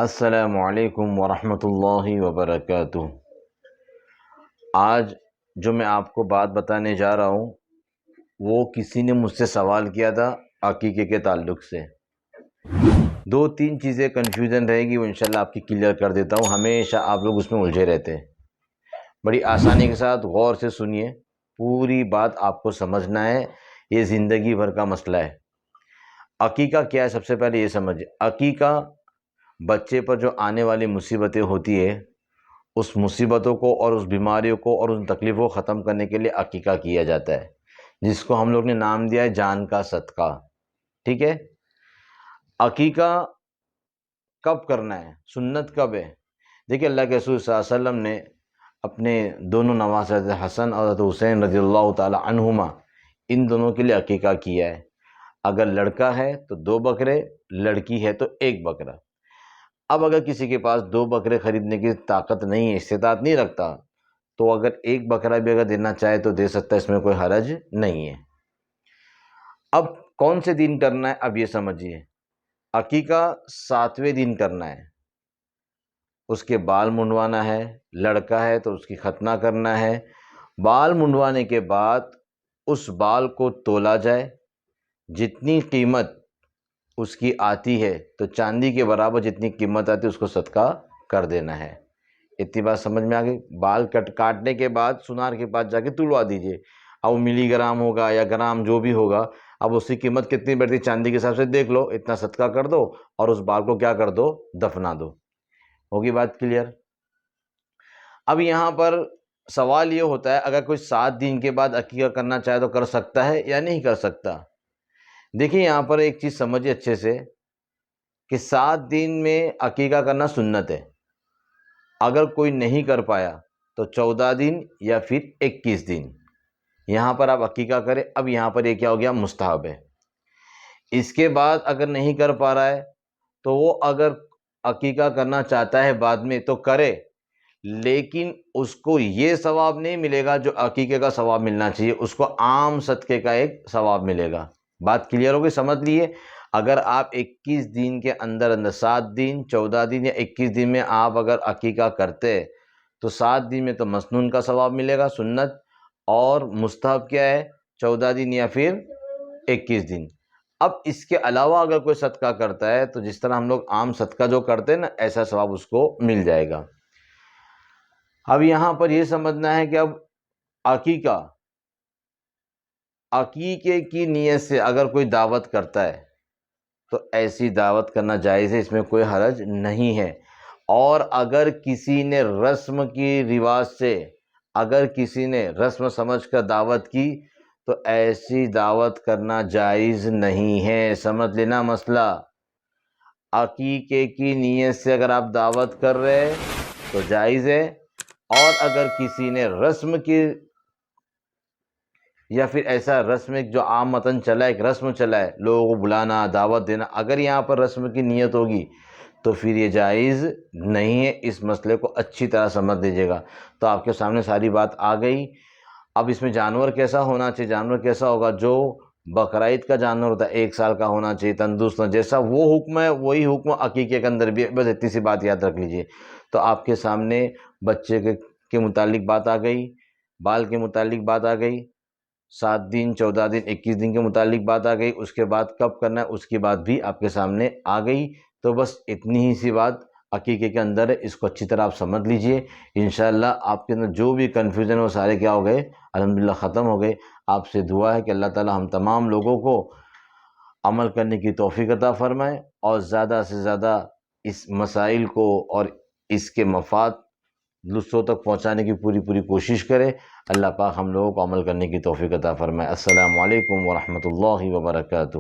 السلام علیکم ورحمۃ اللہ وبرکاتہ۔ آج جو میں آپ کو بات بتانے جا رہا ہوں وہ کسی نے مجھ سے سوال کیا تھا عقیقے کے تعلق سے۔ دو تین چیزیں کنفیوژن رہے گی، وہ انشاءاللہ آپ کی کلیئر کر دیتا ہوں۔ ہمیشہ آپ لوگ اس میں الجھے رہتے ہیں، بڑی آسانی کے ساتھ غور سے سنیے، پوری بات آپ کو سمجھنا ہے، یہ زندگی بھر کا مسئلہ ہے۔ عقیقہ کیا ہے؟ سب سے پہلے یہ سمجھیں، عقیقہ بچے پر جو آنے والی مصیبتیں ہوتی ہے، اس مصیبتوں کو اور اس بیماریوں کو اور ان تکلیفوں کو ختم کرنے کے لیے عقیقہ کیا جاتا ہے، جس کو ہم لوگ نے نام دیا ہے جان کا صدقہ۔ ٹھیک ہے؟ عقیقہ کب کرنا ہے؟ سنت کب ہے؟ دیکھیں، اللہ کے رسول صلی اللہ علیہ وسلم نے اپنے دونوں نواسے حضرت حسن اور حضرت حسین رضی اللہ تعالی عنہما، ان دونوں کے لیے عقیقہ کیا ہے۔ اگر لڑکا ہے تو 2 بکرے، لڑکی ہے تو 1 بکرا۔ اب اگر کسی کے پاس 2 بکرے خریدنے کی طاقت نہیں ہے، استطاعت نہیں رکھتا، تو اگر 1 بکرا بھی اگر دینا چاہے تو دے سکتا ہے، اس میں کوئی حرج نہیں ہے۔ اب کون سے دن کرنا ہے؟ اب یہ سمجھیے، عقیقہ 7ویں دن کرنا ہے۔ اس کے بال منڈوانا ہے، لڑکا ہے تو اس کی ختنہ کرنا ہے۔ بال منڈوانے کے بعد اس بال کو تولا جائے، جتنی قیمت اس کی آتی ہے تو چاندی کے برابر جتنی قیمت آتی ہے اس کو صدقہ کر دینا ہے۔ اتنی بات سمجھ میں آ گئی؟ بال کاٹنے کے بعد سنار کے پاس جا کے تلوا دیجئے، اب وہ ملی گرام ہوگا یا گرام جو بھی ہوگا، اب اس کی قیمت کتنی بڑھتی چاندی کے حساب سے دیکھ لو، اتنا صدقہ کر دو اور اس بال کو کیا کر دو؟ دفنا دو۔ ہوگی بات کلیئر؟ اب یہاں پر سوال یہ ہوتا ہے، اگر کوئی 7 دن کے بعد عقیقہ کرنا چاہے تو کر سکتا ہے یا نہیں کر سکتا؟ دیکھیں، یہاں پر ایک چیز سمجھے اچھے سے کہ 7 دن میں عقیقہ کرنا سنت ہے۔ اگر کوئی نہیں کر پایا تو 14 دن یا پھر 21 دن یہاں پر آپ عقیقہ کریں۔ اب یہاں پر یہ کیا ہو گیا؟ مستحب ہے۔ اس کے بعد اگر نہیں کر پا رہا ہے تو وہ اگر عقیقہ کرنا چاہتا ہے بعد میں تو کرے، لیکن اس کو یہ ثواب نہیں ملے گا جو عقیقے کا ثواب ملنا چاہیے، اس کو عام صدقے کا ایک ثواب ملے گا۔ بات کلیئر ہو گئی؟ سمجھ لیے، اگر آپ 21 دن کے اندر 7 دن، 14 دن یا 21 دن میں آپ اگر عقیقہ کرتے تو 7 دن میں تو مسنون کا ثواب ملے گا، سنت، اور مستحب کیا ہے؟ 14 دن یا پھر 21 دن۔ اب اس کے علاوہ اگر کوئی صدقہ کرتا ہے تو جس طرح ہم لوگ عام صدقہ جو کرتے ہیں نا، ایسا ثواب اس کو مل جائے گا۔ اب یہاں پر یہ سمجھنا ہے کہ اب عقیقے کی نیت سے اگر کوئی دعوت کرتا ہے تو ایسی دعوت کرنا جائز ہے، اس میں کوئی حرج نہیں ہے۔ اور اگر کسی نے رسم کی رواج سے، اگر کسی نے رسم سمجھ کر دعوت کی تو ایسی دعوت کرنا جائز نہیں ہے۔ سمجھ لینا مسئلہ، عقیقے کی نیت سے اگر آپ دعوت کر رہے ہیں تو جائز ہے، اور اگر کسی نے رسم کی یا پھر ایسا رسم ایک جو عام متن چلا ہے، ایک رسم چلا ہے لوگوں کو بلانا، دعوت دینا، اگر یہاں پر رسم کی نیت ہوگی تو پھر یہ جائز نہیں ہے۔ اس مسئلے کو اچھی طرح سمجھ لیجیے گا۔ تو آپ کے سامنے ساری بات آ گئی۔ اب اس میں جانور کیسا ہونا چاہیے؟ جانور کیسا ہوگا؟ جو بقرعید کا جانور ہوتا ہے 1 سال کا ہونا چاہیے، تندرست، جیسا وہ حکم ہے وہی حکم عقیقے کے اندر بھی ہے، بس اتنی سی بات یاد رکھ لیجیے۔ تو آپ کے سامنے بچے کے متعلق بات آ گئی، بال کے متعلق بات آ گئی، 7 دن، 14 دن، 21 دن کے متعلق بات آ گئی، اس کے بعد کب کرنا ہے اس کی بات بھی آپ کے سامنے آ گئی۔ تو بس اتنی ہی سی بات عقیقے کے اندر ہے، اس کو اچھی طرح آپ سمجھ لیجئے۔ انشاءاللہ آپ کے اندر جو بھی کنفیوژن ہے وہ سارے کیا ہو گئے؟ الحمدللہ ختم ہو گئے۔ آپ سے دعا ہے کہ اللہ تعالی ہم تمام لوگوں کو عمل کرنے کی توفیق عطا فرمائے، اور زیادہ سے زیادہ اس مسائل کو اور اس کے مفاد دوسروں تک پہنچانے کی پوری کوشش کرے۔ اللہ پاک ہم لوگوں کو عمل کرنے کی توفیق عطا فرمائے۔ السلام علیکم ورحمۃ اللہ وبرکاتہ۔